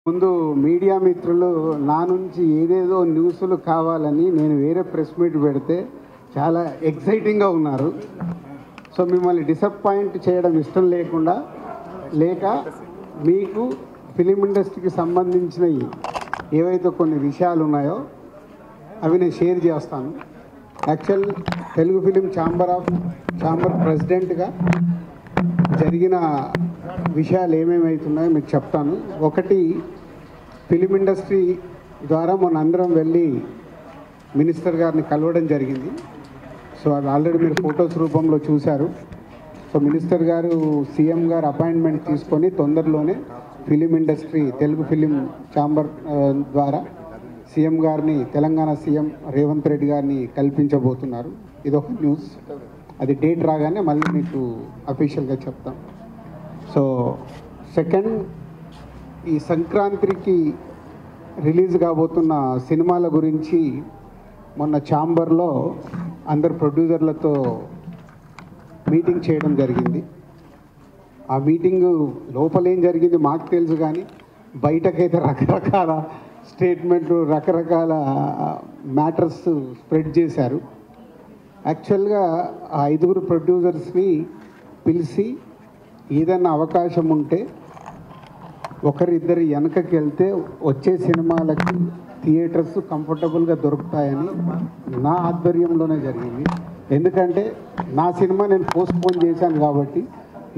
ముందు మీడియా మిత్రులు నా నుంచి ఏదేదో న్యూస్లు కావాలని నేను వేరే ప్రెస్ మీట్ పెడితే చాలా ఎక్సైటింగ్గా ఉన్నారు. సో మిమ్మల్ని డిసప్పాయింట్ చేయడం ఇష్టం లేక మీకు ఫిలిం ఇండస్ట్రీకి సంబంధించినవి ఏవైతే కొన్ని విషయాలు ఉన్నాయో అవి నేను షేర్ చేస్తాను. యాక్చువల్ తెలుగు ఫిలిం ఛాంబర్ ప్రెసిడెంట్గా జరిగిన విషయాలు ఏమేమవుతున్నాయో మీకు చెప్తాను. ఒకటి, ఫిలిం ఇండస్ట్రీ ద్వారా మనందరం వెళ్ళి మినిస్టర్ గారిని కలవడం జరిగింది. సో అది ఆల్రెడీ మీరు ఫొటోస్ రూపంలో చూశారు. సో మినిస్టర్ గారు సీఎం గారు అపాయింట్మెంట్ తీసుకొని తొందరలోనే film industry Telugu film chamber ద్వారా సీఎం గారిని, తెలంగాణ సీఎం రేవంత్ రెడ్డి గారిని కల్పించబోతున్నారు. ఇదొక న్యూస్. అది డేట్ రాగానే మళ్ళీ మీకు అఫీషియల్గా చెప్తాం. సో సెకండ్, ఈ సంక్రాంతికి రిలీజ్ కాబోతున్న సినిమాల గురించి మొన్న ఛాంబర్లో అందరు ప్రొడ్యూసర్లతో మీటింగ్ చేయడం జరిగింది. ఆ మీటింగు లోపల ఏం జరిగింది మాకు తెలుసు, కానీ బయటకైతే రకరకాల స్టేట్మెంట్లు, రకరకాల మ్యాటర్స్ స్ప్రెడ్ చేశారు. యాక్చువల్గా ఆ 5 ప్రొడ్యూసర్స్ని పిలిచి ఏదైనా అవకాశం ఉంటే ఒకరిద్దరు వెనకకి వెళ్తే వచ్చే సినిమాలకి థియేటర్స్ కంఫర్టబుల్గా దొరుకుతాయని నా ఆధ్వర్యంలోనే జరిగింది. ఎందుకంటే నా సినిమా నేను పోస్ట్పోన్ చేశాను కాబట్టి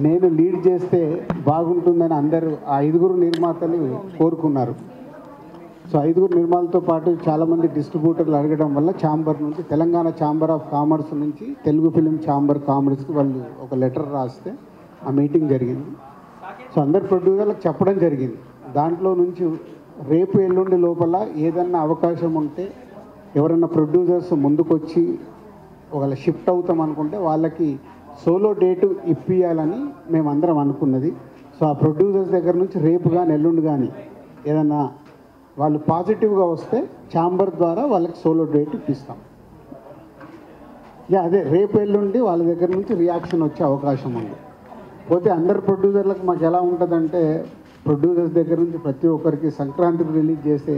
నేను లీడ్ చేస్తే బాగుంటుందని అందరూ ఆ 5 నిర్మాతలు కోరుకున్నారు. సో 5 నిర్మాతలతో పాటు చాలామంది డిస్ట్రిబ్యూటర్లు అడగడం వల్ల ఛాంబర్ నుంచి, తెలంగాణ ఛాంబర్ ఆఫ్ కామర్స్ నుంచి తెలుగు ఫిలిం ఛాంబర్ కామర్స్కి వాళ్ళు ఒక లెటర్ రాస్తే ఆ మీటింగ్ జరిగింది. సో అందరు ప్రొడ్యూసర్లకు చెప్పడం జరిగింది. దాంట్లో నుంచి రేపు ఎల్లుండి లోపల ఏదన్నా అవకాశం ఉంటే ఎవరన్నా ప్రొడ్యూసర్స్ ముందుకొచ్చి ఒకవేళ షిఫ్ట్ అవుతాం అనుకుంటే వాళ్ళకి సోలో డేటు ఇప్పియాలని మేమందరం అనుకున్నది. సో ఆ ప్రొడ్యూసర్స్ దగ్గర నుంచి రేపు కానీ ఎల్లుండి కానీ ఏదన్నా వాళ్ళు పాజిటివ్గా వస్తే ఛాంబర్ ద్వారా వాళ్ళకి సోలో డేట్ ఇప్పిస్తాం. అదే రేపు ఎల్లుండి వాళ్ళ దగ్గర నుంచి రియాక్షన్ వచ్చే అవకాశం ఉంది. పోతే అందరు ప్రొడ్యూసర్లకు మాకు ఎలా ఉంటుందంటే, ప్రొడ్యూసర్స్ దగ్గర నుంచి ప్రతి ఒక్కరికి సంక్రాంతికి రిలీజ్ చేస్తే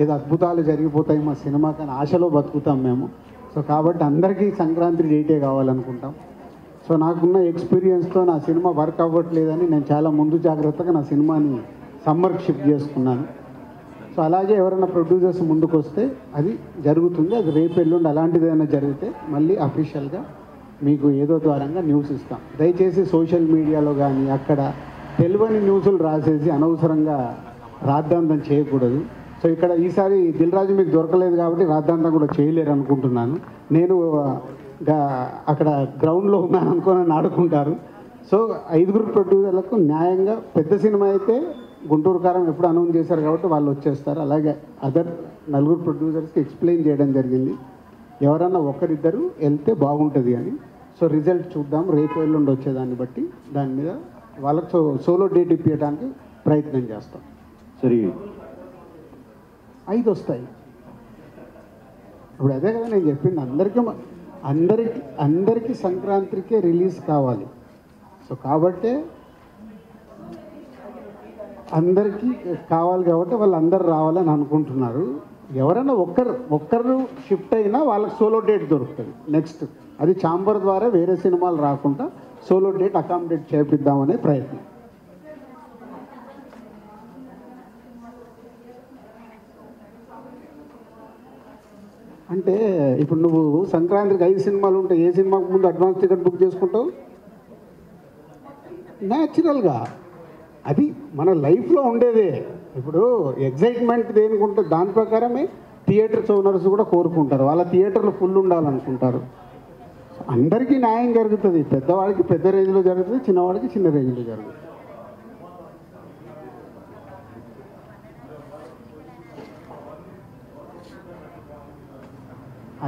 ఏదో అద్భుతాలు జరిగిపోతాయి మా సినిమా కానీ ఆశలో బతుకుతాం మేము. సో కాబట్టి అందరికీ సంక్రాంతి డేటే కావాలనుకుంటాం. సో నాకున్న ఎక్స్పీరియన్స్తో నా సినిమా వర్క్ అవ్వట్లేదని నేను చాలా ముందు జాగ్రత్తగా నా సినిమాని సమ్మర్కి షిఫ్ట్ చేసుకున్నాను. సో అలాగే ఎవరైనా ప్రొడ్యూసర్స్ ముందుకు వస్తే అది జరుగుతుంది. అది రేపు ఎల్లుండి అలాంటిది ఏదైనా జరిగితే మళ్ళీ అఫీషియల్గా మీకు ఏదో ద్వారంగా న్యూస్ ఇస్తాం. దయచేసి సోషల్ మీడియాలో కానీ అక్కడ తెలియని న్యూస్లు రాసేసి అనవసరంగా రాద్ధాంతం చేయకూడదు. సో ఇక్కడ ఈసారి దిల్ రాజు మీకు దొరకలేదు కాబట్టి రాద్ధాంతం కూడా చేయలేరు అనుకుంటున్నాను. నేను అక్కడ గ్రౌండ్లో ఉన్నాను అనుకోని ఆడుకుంటారు. సో 5 ప్రొడ్యూసర్లకు న్యాయంగా, పెద్ద సినిమా అయితే గుంటూరు కారం ఎప్పుడు అనౌన్స్ చేశారు కాబట్టి వాళ్ళు వచ్చేస్తారు. అలాగే అదర్ 4 ప్రొడ్యూసర్స్కి ఎక్స్ప్లెయిన్ చేయడం జరిగింది, ఎవరన్నా ఒకరిద్దరు వెళ్తే బాగుంటుంది అని. సో రిజల్ట్ చూద్దాం, రేపు ఎల్లుండి వచ్చేదాన్ని బట్టి దాని మీద వాళ్ళకి సోలో డేట్ ఇప్పించడానికి ప్రయత్నం చేస్తాం. సరే, 5 వస్తాయి. ఇప్పుడు అదే కదా నేను చెప్పింది, అందరికీ సంక్రాంతికే రిలీజ్ కావాలి. సో కాబట్టి అందరికీ కావాలి కాబట్టి వాళ్ళందరూ రావాలని అనుకుంటున్నారు. ఎవరైనా ఒక్కరు షిఫ్ట్ అయినా వాళ్ళకి సోలో డేట్ దొరుకుతుంది నెక్స్ట్. అది ఛాంబర్ ద్వారా వేరే సినిమాలు రాకుండా సోలో డేట్ అకామిడేట్ చేపిద్దామనే ప్రయత్నం. అంటే ఇప్పుడు నువ్వు సంక్రాంతికి 5 సినిమాలు ఉంటాయి, ఏ సినిమాకు ముందు అడ్వాన్స్ టికెట్ బుక్ చేసుకుంటావు? న్యాచురల్గా అది మన లైఫ్లో ఉండేదే. ఇప్పుడు ఎగ్జైట్మెంట్ దేనికి ఉంటుంది దాని ప్రకారమే థియేటర్స్ ఓనర్స్ కూడా కోరుకుంటారు, వాళ్ళ థియేటర్లు ఫుల్ ఉండాలనుకుంటారు. అందరికీ న్యాయం జరుగుతుంది. పెద్దవాడికి పెద్ద రేంజ్లో జరుగుతుంది, చిన్నవాడికి చిన్న రేంజ్లో జరుగుతుంది.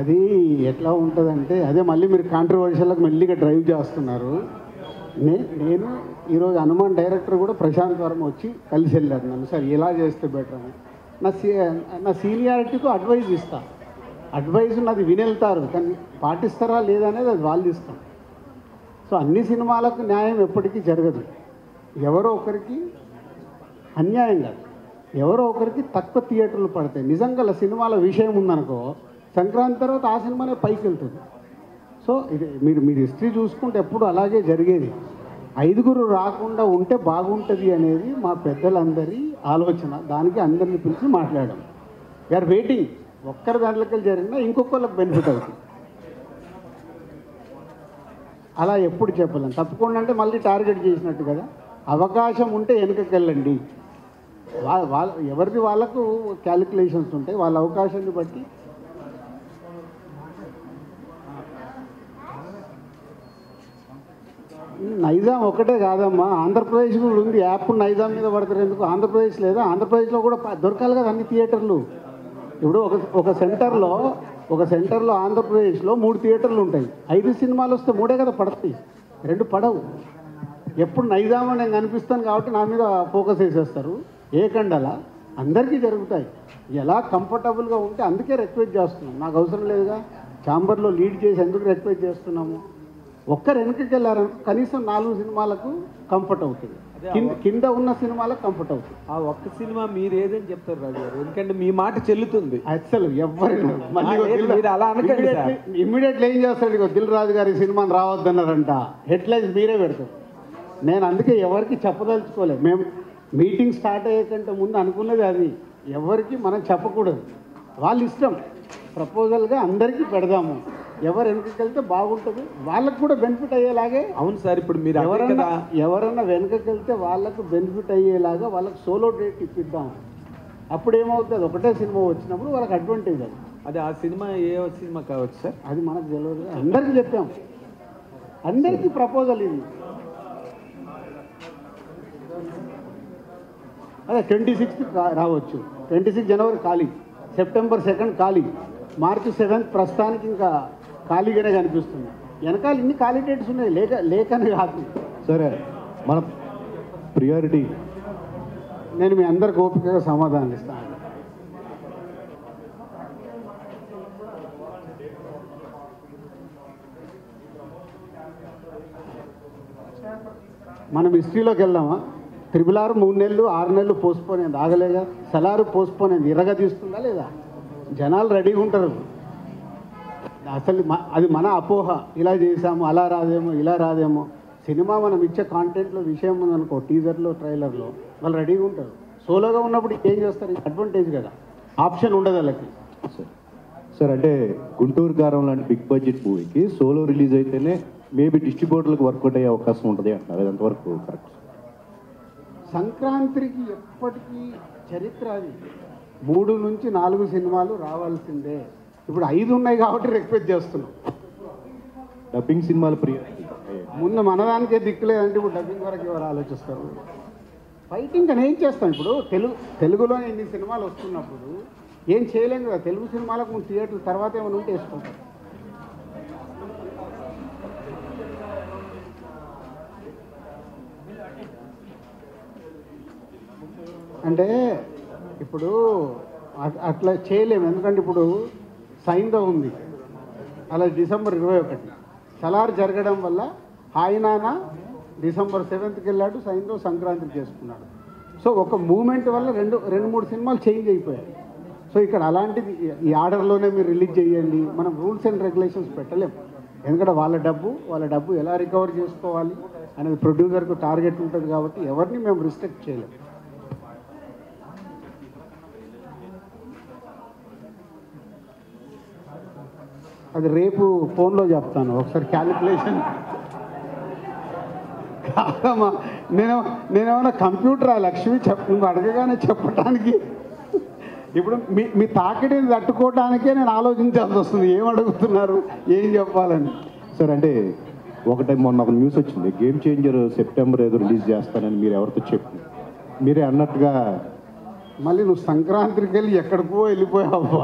అది ఎట్లా ఉంటుందంటే, అదే మళ్ళీ మీరు కాంట్రవర్షియల్కి మెల్లిగా డ్రైవ్ చేస్తున్నారు. నేను ఈరోజు హనుమాన్ డైరెక్టర్ కూడా ప్రశాంత్ వర్మ వచ్చి కలిసి వెళ్ళారు నన్ను, సార్ ఎలా చేస్తే బెటర్ అని. నా సీనియారిటీతో అడ్వైజ్ ఇస్తా, అడ్వైజ్ నాది వినెళ్తారు, కానీ పాటిస్తారా లేదా అనేది అది వాళ్ళు ఇస్తాం. సో అన్ని సినిమాలకు న్యాయం ఎప్పటికీ జరగదు, ఎవరో ఒకరికి అన్యాయం కాదు. ఎవరో ఒకరికి తక్కువ థియేటర్లు పడతాయి. నిజంగా సినిమాల విషయం ఉందనుకో, సంక్రాంతి తర్వాత ఆ సినిమానే పైకి వెళ్తుంది. సో ఇది మీరు హిస్టరీ చూసుకుంటే ఎప్పుడు అలాగే జరిగేది. 5 రాకుండా ఉంటే బాగుంటుంది అనేది మా పెద్దలందరి ఆలోచన. దానికి అందరిని పిలిచి మాట్లాడడం. We are waiting. ఒక్కరి దాంట్లోకి జరిగినా ఇంకొకళ్ళకి బెనిఫిట్ అవుతుంది. అలా ఎప్పుడు చెప్పలేం. తప్పకుండా అంటే మళ్ళీ టార్గెట్ చేసినట్టు కదా. అవకాశం ఉంటే వెనుకకి వెళ్ళండి. వాళ్ళ ఎవరిది వాళ్ళకు క్యాలిక్యులేషన్స్ ఉంటాయి. వాళ్ళ అవకాశాన్ని బట్టి నైజాం ఒకటే కాదమ్మా, ఆంధ్రప్రదేశ్ కూడా ఉంది. యాప్ నైజాం మీద పడతారు ఎందుకు? ఆంధ్రప్రదేశ్ లేదా? ఆంధ్రప్రదేశ్లో కూడా దొరకాలి కదా అన్ని థియేటర్లు. ఇప్పుడు ఒక సెంటర్లో ఆంధ్రప్రదేశ్లో 3 థియేటర్లు ఉంటాయి. 5 సినిమాలు వస్తే 3 కదా పడతాయి, 2 పడవు. ఎప్పుడు నైజామో నేను కనిపిస్తాను కాబట్టి నా మీద ఫోకస్ వేసేస్తారు. ఏకండలా అందరికీ జరుగుతాయి. ఎలా కంఫర్టబుల్గా ఉంటే అందుకే రిక్వెస్ట్ చేస్తున్నాం. నాకు అవసరం లేదుగా ఛాంబర్లో లీడ్ చేసి ఎందుకు రిక్వెస్ట్ చేస్తున్నాము. ఒక్కరు వెనకకి వెళ్ళారని కనీసం 4 సినిమాలకు కంఫర్ట్ అవుతుంది. కింద ఉన్న సినిమాలకు కంఫర్ట్ అవుతుంది. ఆ ఒక్క సినిమా మీరు ఏదని చెప్తారు రాజు గారు, ఎందుకంటే మీ మాట చెల్లుతుంది. అసలు ఎవరైనా మీరు అలా అనకండి. ఇమ్మీడియట్లీ ఏం చేస్తాడు, ఇగో దిల్ రాజు గారి సినిమాని రావద్దన్నారంట, హెడ్లైన్స్ మీరే పెడతారు. నేను అందుకే ఎవరికి చెప్పదలుచుకోలేదు. మేము మీటింగ్ స్టార్ట్ అయ్యేకంటే ముందు అనుకున్నది అది. ఎవరికి మనం చెప్పకూడదు, వాళ్ళ ఇష్టం. ప్రపోజల్గా అందరికీ పెడదాము. ఎవరు వెనకకి వెళ్తే బాగుంటుంది, వాళ్ళకు కూడా బెనిఫిట్ అయ్యేలాగే. అవును సార్, ఇప్పుడు మీరు ఎవరన్నా వెనకకి వెళ్తే వాళ్ళకు బెనిఫిట్ అయ్యేలాగా వాళ్ళకి సోలో డేట్ ఇప్పిద్దాం. అప్పుడు ఏమవుతుంది, ఒకటే సినిమా వచ్చినప్పుడు వాళ్ళకి అడ్వాంటేజ్. అది ఆ సినిమా ఏ సినిమా కావచ్చు సార్, అది మనకు తెలియదు. అందరికీ చెప్పాం, అందరికీ ప్రపోజల్ ఇది. అదే 26th రావచ్చు. 26 జనవరి ఖాళీ, సెప్టెంబర్ 2 ఖాళీ, మార్చి 7 ప్రస్తుతానికి ఇంకా ఖాళీగానే కనిపిస్తుంది. వెనకాల ఇన్ని ఖాళీ డేట్స్ ఉన్నాయి, లేకనే కాదు. సరే, మన ప్రియారిటీ నేను మీ అందరికి ఓపికగా సమాధానం ఇస్తాను. మనం హిస్టరీలోకి వెళ్దామా? RRR 3 నెలలు 6 నెలలు పోస్ట్పోన్ అయింది, ఆగలేగా. సలారు పోస్ట్పోన్ అయింది, ఇరగ తీస్తుందా లేదా? జనాలు రెడీగా ఉంటారు. అసలు అది మన అపోహ. ఇలా చేసాము, అలా రాదేమో, ఇలా రాదేమో. సినిమా మనం ఇచ్చే కాంటెంట్లో విషయం ఉందనుకో, టీజర్లో ట్రైలర్లో వాళ్ళు రెడీగా ఉంటారు. సోలోగా ఉన్నప్పుడు ఏం చేస్తారు? అడ్వాంటేజ్ కదా, ఆప్షన్ ఉండదు వాళ్ళకి. సార్ అంటే గుంటూరు కారం లాంటి బిగ్ బడ్జెట్ మూవీకి సోలో రిలీజ్ అయితేనే మేబీ డిస్ట్రిబ్యూటర్లకు వర్కౌట్ అయ్యే అవకాశం ఉంటుంది అంటున్నారు. అది ఎంతవరకు కరెక్ట్? సంక్రాంతికి ఎప్పటికీ చరిత్ర అది. 3 నుంచి 4 సినిమాలు రావాల్సిందే. ఇప్పుడు 5 ఉన్నాయి కాబట్టి రిక్వెస్ట్ చేస్తున్నాం. డబ్బింగ్ సినిమాలు ముందు మనదానికే దిక్కులేదంటే ఇప్పుడు డబ్బింగ్ వరకు ఎవరు ఆలోచిస్తారు? ఫైటింగ్ అని ఏం చేస్తాం? ఇప్పుడు తెలుగులో ఇన్ని సినిమాలు వస్తున్నప్పుడు ఏం చేయలేం కదా. తెలుగు సినిమాలకు ముందు థియేటర్ తర్వాత ఏమైనా ఉంటే వేసుకుంటాం. అంటే ఇప్పుడు అట్లా చేయలేము. ఎందుకంటే ఇప్పుడు సైందో ఉంది, అలా December 21. సలార్ జరగడం వల్ల హాయినానా December 7th వెళ్ళాడు, సైందో సంక్రాంతికి చేసుకున్నాడు. సో ఒక మూమెంట్ వల్ల 2-3 సినిమాలు చేంజ్ అయిపోయాయి. సో ఇక్కడ అలాంటిది ఈ ఆర్డర్లోనే మీరు రిలీజ్ చేయండి, మనం రూల్స్ అండ్ రెగ్యులేషన్స్ పెట్టలేము. ఎందుకంటే వాళ్ళ డబ్బు ఎలా రికవర్ చేసుకోవాలి అనేది ప్రొడ్యూసర్కు టార్గెట్ ఉంటుంది కాబట్టి ఎవరిని మేము రిస్ట్రిక్ట్ చేయలేము. అది రేపు ఫోన్లో చెప్తాను, ఒకసారి క్యాలిక్యులేషన్. కాదమ్మా, నేనేమన్నా కంప్యూటరా లక్ష్మి? నువ్వు అడగగానే చెప్పడానికి. ఇప్పుడు మీ తాకిడిని తట్టుకోవడానికే నేను ఆలోచించాల్సి వస్తుంది, ఏం అడుగుతున్నారు, ఏం చెప్పాలని. సార్ అంటే మొన్న ఒక న్యూస్ వచ్చింది, గేమ్ చేంజర్ సెప్టెంబర్ ఏదో రిలీజ్ చేస్తానని మీరు ఎవరితో చెప్పి మీరే అన్నట్టుగా మళ్ళీ నువ్వు సంక్రాంతికి వెళ్ళి ఎక్కడికో వెళ్ళిపోయావు.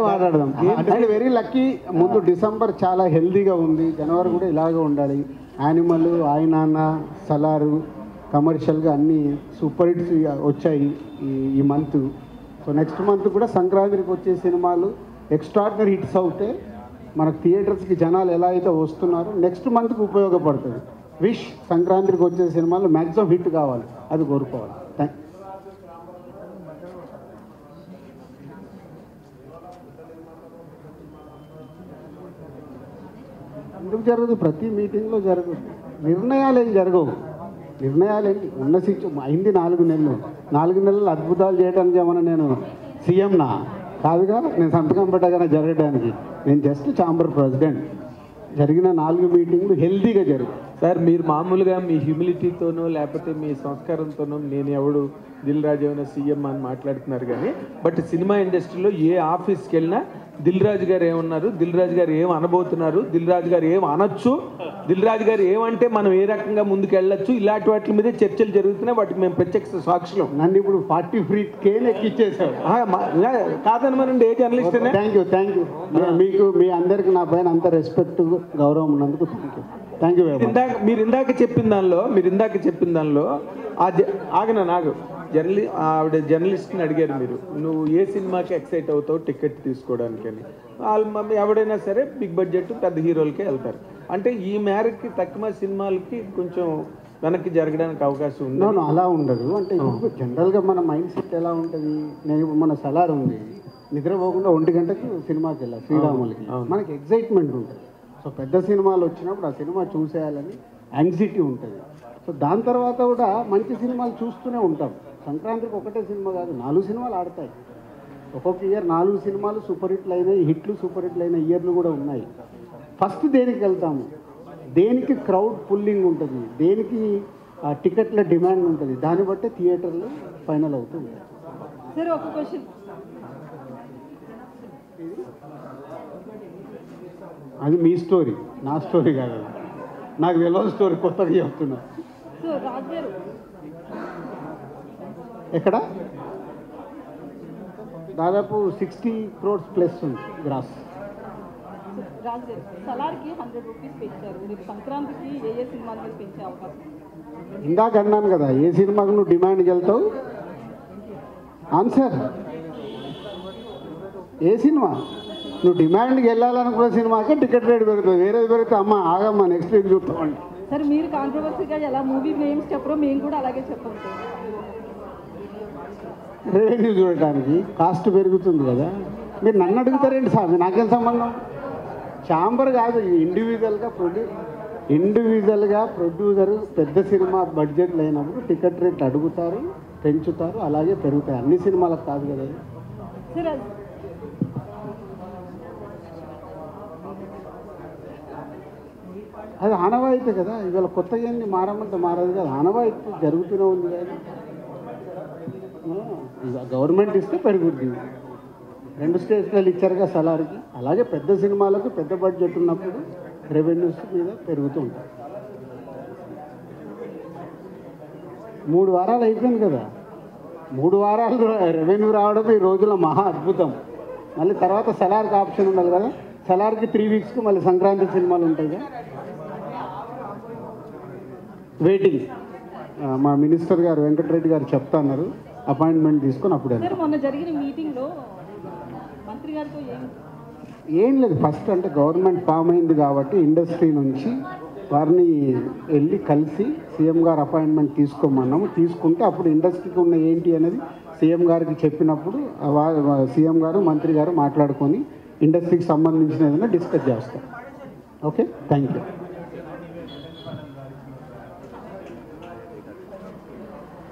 మాట్లాడదాం. అంటే వెరీ లక్కీ. ముందు డిసెంబర్ చాలా హెల్దీగా ఉంది, జనవరి కూడా ఇలాగే ఉండాలి. యానిమల్, ఆయనాన్న, సలారు కమర్షియల్గా అన్నీ సూపర్ హిట్స్ వచ్చాయి ఈ మంత్. సో నెక్స్ట్ మంత్ కూడా సంక్రాంతికి వచ్చే సినిమాలు ఎక్స్ట్రాడినరీ హిట్స్ అవుతే మనకు థియేటర్స్కి జనాలు ఎలా అయితే వస్తున్నారో నెక్స్ట్ మంత్కి ఉపయోగపడుతుంది. విష్ సంక్రాంతికి వచ్చే సినిమాలు మ్యాక్సిమం హిట్ కావాలి, అది కోరుకోవాలి. ఎందుకు జరగదు? ప్రతి మీటింగ్లో జరగదు. నిర్ణయాలు ఏం జరగవు. నిర్ణయాలు ఏంటి? ఉన్న అయింది 4 నెలలు. 4 నెలలు అద్భుతాలు చేయడానికి ఏమన్నా నేను సీఎంనా? కాదుగా. నేను సంతకం పెట్టగానే జరగడానికి. నేను జస్ట్ ఛాంబర్ ప్రెసిడెంట్. జరిగిన 4 మీటింగ్లు హెల్తీగా జరిగాయి. సార్ మీరు మామూలుగా మీ హ్యూమిలిటీతోనో లేకపోతే మీ సంస్కారంతోనో నేను ఎవడు దిల్ రాజు ఏమైనా సీఎం అని మాట్లాడుతున్నారు కానీ బట్ సినిమా ఇండస్ట్రీలో ఏ ఆఫీస్కి వెళ్ళినా దిల్ రాజు గారు ఏమన్నారు, దిల్ రాజు గారు ఏం అనబోతున్నారు, దిల్ రాజు గారు ఏం అనొచ్చు, దిల్ రాజు గారు ఏమంటే మనం ఏ రకంగా ముందుకు వెళ్ళొచ్చు, ఇలాంటి వాటి మీద చర్చలు జరుగుతున్నాయి. వాటికి మేము ప్రత్యక్ష సాక్షులు. నన్ను ఇప్పుడు 40 ఎక్కిచ్చేసారు. కాదనమనండి, ఏ జర్నలిస్ట్. Thank you. మీకు మీ అందరికి నా పైన అంత రెస్పెక్ట్ గౌరవం ఉన్నందుకు థ్యాంక్ యూ. మీరు ఇందాక చెప్పిన దానిలో నాకు ఆవిడ జర్నలిస్ట్ని అడిగారు, మీరు నువ్వు ఏ సినిమాకి ఎక్సైట్ అవుతావు టికెట్ తీసుకోవడానికి అని. వాళ్ళు ఎవడైనా సరే బిగ్ బడ్జెట్ పెద్ద హీరోలకే వెళ్తారు. అంటే ఈ మేరకి తక్కువ సినిమాలకి కొంచెం వెనక్కి జరగడానికి అవకాశం ఉంది. అలా ఉండదు. అంటే ఇప్పుడు జనరల్గా మన మైండ్ సెట్ ఎలా ఉంటుంది? నేను మన సలార్ ఉంది, నిద్రపోకుండా 1 గంటకు సినిమాకి వెళ్ళాలి శ్రీరాములకి. మనకి ఎగ్జైట్మెంట్ ఉంటుంది. సో పెద్ద సినిమాలు వచ్చినప్పుడు ఆ సినిమా చూసేయాలని యాంగ్జైటీ ఉంటుంది. సో దాని తర్వాత కూడా మంచి సినిమాలు చూస్తూనే ఉంటాం. సంక్రాంతికి ఒకటే సినిమా కాదు, 4 సినిమాలు ఆడతాయి. ఒక్కొక్క ఇయర్ 4 సినిమాలు సూపర్ హిట్లు అయినాయి, సూపర్ హిట్లు అయిన ఇయర్లు కూడా ఉన్నాయి. ఫస్ట్ దేనికి వెళ్తాము? దేనికి క్రౌడ్ పుల్లింగ్ ఉంటుంది, దేనికి టికెట్ల డిమాండ్ ఉంటుంది, దాన్ని బట్టే థియేటర్లు ఫైనల్ అవుతుంది. సార్ ఒక క్వశ్చన్. అది మీ స్టోరీ, నా స్టోరీ కాదు. నాకు తెలియని స్టోరీ కొత్తగా చెప్తున్నా. ఎక్కడ దాదాపు 60 crores ప్లస్ ఉంది గ్రాస్. సలార్కి 100 రూపీస్ పెంచారు. రేపు సంక్రాంతికి ఏ సినిమాల మీద పెంచే అవకాశం? ఇందాక అన్నాను కదా, ఏ సినిమాకు నువ్వు డిమాండ్కి వెళ్తావు? ఆన్సర్ ఏ సినిమా నువ్వు డిమాండ్కి వెళ్ళాలనుకున్న సినిమాకే టికెట్ రేట్ పెరుగుతుంది. వేరేది పెరిగితే అమ్మ ఆగమ్మా నెక్స్ట్ వీక్ చూస్తామండి. సార్ మీరు కాంట్రవర్సీగా ఎలా మూవీ నేమ్స్ చెప్పరో మేము కూడా అలాగే చెప్పాం సార్. రెవెన్యూ చూడటానికి కాస్ట్ పెరుగుతుంది కదా. మీరు నన్ను అడుగుతారేంటి సార్? నాకేం సంబంధం? ఛాంబర్ కాదు, ఇండివిజువల్గా ప్రొడ్యూసర్ పెద్ద సినిమా బడ్జెట్లు అయినప్పుడు టికెట్ రేట్లు అడుగుతారు, పెంచుతారు, అలాగే పెరుగుతాయి. అన్ని సినిమాలకు కాదు కదా. సార్ అది ఆనవాయితీ కదా. ఇవాళ కొత్తగా ఏంది మారమంటే మారదు కదా, ఆనవాయితీ జరుగుతూనే ఉంది కదా. గవర్నమెంట్ ఇస్తే పెరుగుద్ది. 2 స్టేజ్లలో ఇచ్చారుగా సలార్కి. అలాగే పెద్ద సినిమాలకు పెద్ద బడ్జెట్ ఉన్నప్పుడు రెవెన్యూస్ మీద పెరుగుతూ ఉంటాయి. 3 వారాలు అయిపోయింది కదా. 3 వారాలు రెవెన్యూ రావడం ఈ రోజుల్లో మహా అద్భుతం. మళ్ళీ తర్వాత సలార్కి ఆప్షన్ ఉండాలి కదా. సలార్కి 3 వీక్స్కి మళ్ళీ సంక్రాంతి సినిమాలు ఉంటాయి కదా. వెయిటింగ్. మా మినిస్టర్ గారు వెంకటరెడ్డి గారు చెప్తున్నారు, అపాయింట్మెంట్ తీసుకొని అప్పుడే. మొన్న జరిగిన మీటింగ్లో మంత్రి గారితో ఏం లేదు. ఫస్ట్ అంటే గవర్నమెంట్ ఫామ్ అయింది కాబట్టి ఇండస్ట్రీ నుంచి వారిని వెళ్ళి కలిసి సీఎం గారు అపాయింట్మెంట్ తీసుకోమన్నాము. తీసుకుంటే అప్పుడు ఇండస్ట్రీకి ఉన్న ఏంటి అనేది సీఎం గారికి చెప్పినప్పుడు సీఎం గారు మంత్రి గారు మాట్లాడుకొని ఇండస్ట్రీకి సంబంధించిన ఏదైనా డిస్కస్ చేస్తారు. Okay, thank you.